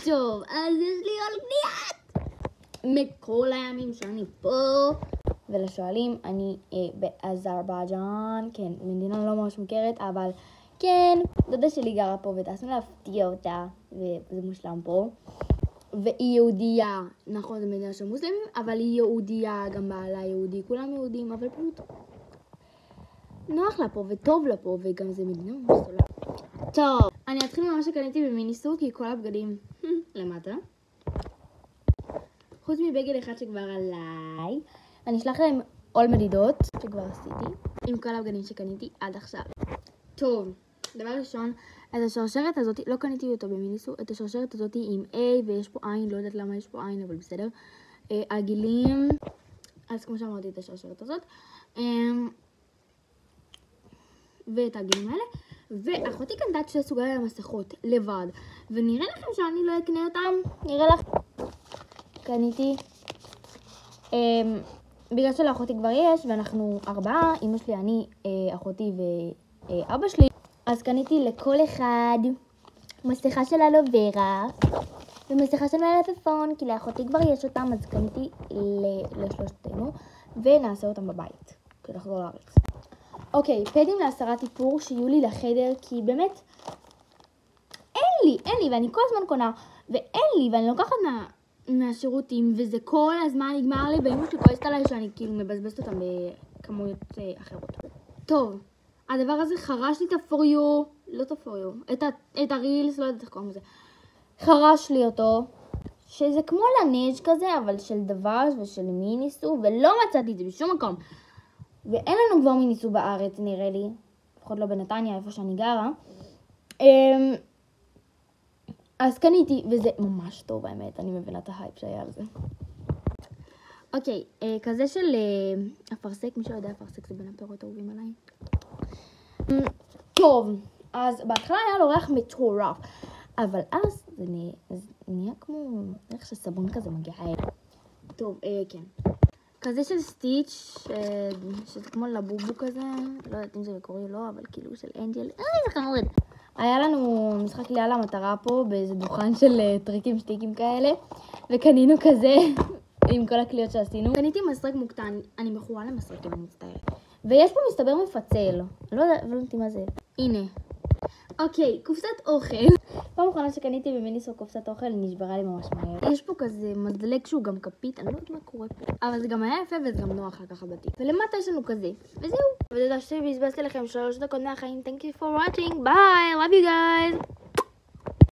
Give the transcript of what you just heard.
טוב, אז יש לי עוד קניית מכל הימים שאני פה. ולשואלים, אני באזרבייג'אן, כן, מדינה לא ממש מוכרת, אבל כן, דודה שלי גרה פה וטסנו להפתיע אותה, וזה מושלם פה. והיא יהודייה, נכון, זה מדינה של מוסלמים, אבל היא יהודייה, גם בעלה יהודי, כולם יהודים, אבל פשוט נוח לה פה וטוב לה פה, וגם זה מדינה ממש טובה. טוב, אני אתחיל ממה שקניתי במיניסו, כי כל הבגדים למטה. חוץ מבגד אחד שכבר עליי, אני אשלח להם עול מדידות שכבר עשיתי, עם כל הבגדים שקניתי עד עכשיו. טוב, דבר ראשון, את השרשרת הזאת, לא קניתי אותו במיניסו, את השרשרת הזאת עם A ויש פה עין, לא יודעת למה יש פה עין, אבל בסדר. עגילים, אז כמו שאמרתי את השרשרת הזאת, ואת העגילים האלה, ואחותי קנתה את שתי סוגי המסכות לבד, ונראה לכם שאני לא אקנה אותם, נראה לך. קניתי, בגלל שלאחותי כבר יש, ואנחנו 4, אמא שלי, אני, אחותי ואבא שלי, אז קניתי לכל אחד מסכה של אלוברה ומסכה של מלפפון, כי לאחותי כבר יש אותם, אז קניתי לשלושתנו, ונעשה אותם בבית, כדי לחזור לארץ. אוקיי, פדים להסרת איפור שיהיו לי לחדר, כי באמת אין לי, ואני כל הזמן קונה, ואין לי, ואני לוקחת מהשירותים, וזה כל הזמן נגמר לי, ואמא שלי כועסת עליי שאני כאילו מבזבזת אותם בכמויות אחרות. טוב, הדבר הזה חרש לי את הפוריו, לא את הפוריו, את הרילס, לא יודעת איך קוראים לזה. חרש לי אותו, שזה כמו לנג' כזה, אבל של דבש ושל מיניסו, ולא מצאתי את זה בשום מקום. ואין לנו כבר מיניסו בארץ, נראה לי, לפחות לא בנתניה, איפה שאני גרה. אז קניתי, וזה ממש טוב, האמת, אני מבינה את ההייפ שהיה על זה. אוקיי, כזה של אפרסק, מי שיודע, אפרסק זה בין הפירות האהובים עליי. טוב, אז בהתחלה היה לו ריח מטורף, אבל אז זה נהיה כמו ריח של סבון כזה מגיע. טוב, כן. כזה של סטיץ', שזה כמו לבובו כזה, לא יודעת אם זה מקורי או לא, אבל כאילו של אנג'ל, זה חמוד. היה לנו משחק קליעה למטרה פה, באיזה דוכן של טריקים שטיקים כאלה, וקנינו כזה עם כל הקליות שעשינו. קניתי מסרק מוקטן, אני מכורה למסרקים, אני מצטערת. ויש פה מסתבר מפצל, לא יודעתי מה זה. הנה. אוקיי, קופסת אוכל. פעם אחרונה שקניתי במיניסו קופסת אוכל, נשברה לי ממש מהר. יש פה כזה מזלג שהוא גם כפית, אני לא יודעת מה קורה פה. אבל זה גם היה יפה וזה גם נוח לקחת בתיק. ולמטה יש לנו כזה, וזהו. ותודה שבזבזתי לכם 3 דקות מהחיים. Thank you for watching. Bye. Love you guys.